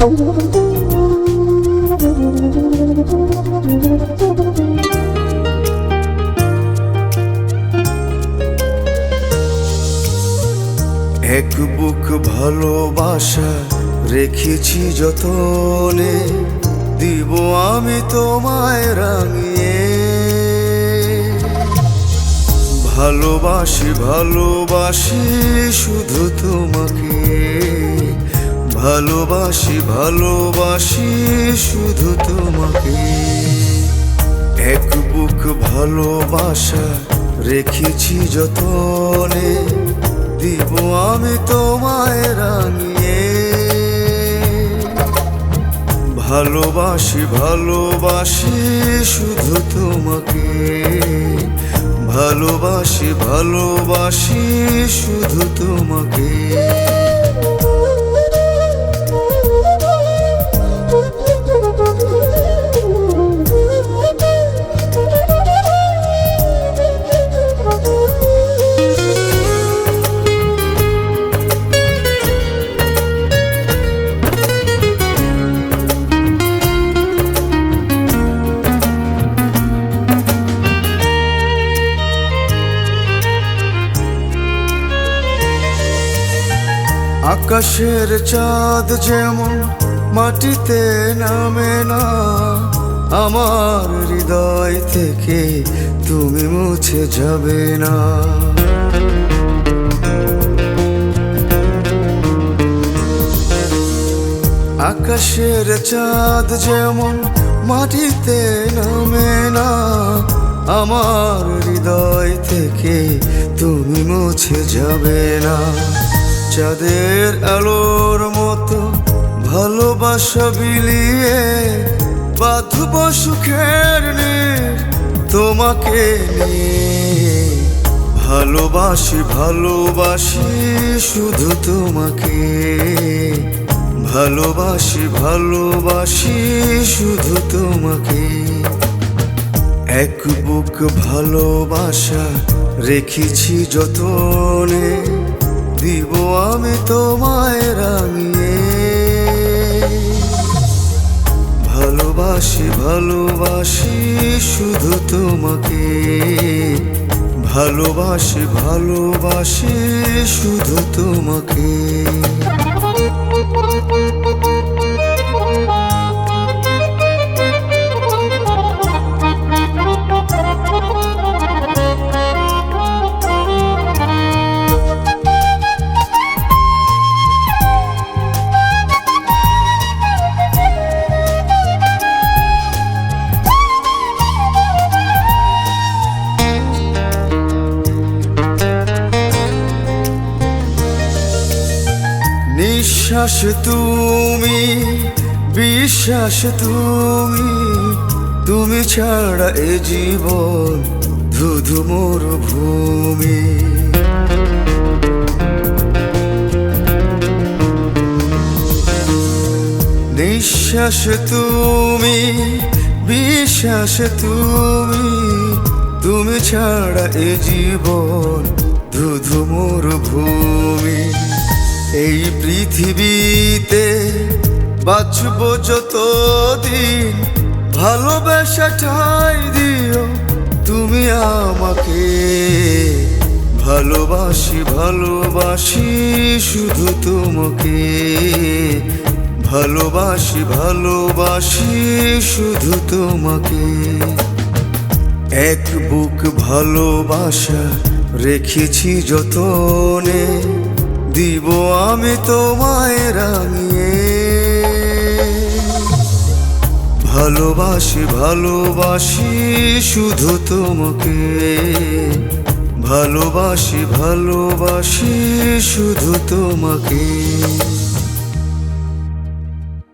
এক বুক ভালোবাসা রেখেছি যতনে, দিব আমি তোমায় রাঙিয়ে। ভালোবাসি ভালোবাসি শুধু তোমাকে, ভালোবাসি ভালোবাসি শুধু তোমাকে। এক বুক ভালোবাসা রেখেছি যতনে, দিব আমি তোমায় রাঙিয়ে। ভালোবাসি ভালোবাসি শুধু তোমাকে, ভালোবাসি ভালোবাসি শুধু তোমাকে। আকাশের চাঁদ যেমন মাটিতে নামে না, আমার হৃদয় থেকে তুমি মুছে যাবে না। আকাশের চাঁদ যেমন মাটিতে নামে না, আমার হৃদয় থেকে তুমি মুছে যাবে না। চাঁদের আলোর মতো ভালোবাসা বিলিয়ে বাঁধব সুখের নীড় তোমাকে নিয়ে। ভালোবাসি ভালোবাসি শুধু তোমাকে, ভালোবাসি ভালোবাসি শুধু তোমাকে। এক বুক ভালোবাসা রেখেছি যতনে, দিব আমি তোমায় রাঙিয়ে। ভালোবাসি ভালোবাসি শুধু তোমাকে, ভালোবাসি ভালোবাসি শুধু তোমাকে। নিঃশ্বাস তুমি, বিশ্বাস তুমি, তুমি ছাড়া এ জীবন ধুধু মরুভূমি। নিঃশ্বাস তুমি, বিশ্বাস তুমি, তুমি ছাড়া এ জীবন ধুধু মরুভূমি। এই পৃথিবীতে বাঁচব যতদিন, ভালোবাসা ঠাই দিও তুমি আমাকে। ভালোবাসি ভালোবাসি শুধু তোমাকে, ভালোবাসি ভালোবাসি শুধু তোমাকে। এক বুক ভালোবাসা রেখেছি যতনে, দিব আমি তোমায় রাঙিয়ে। ভালোবাসি ভালোবাসি শুধু তোমাকে, ভালোবাসি ভালোবাসি শুধু তোমাকে।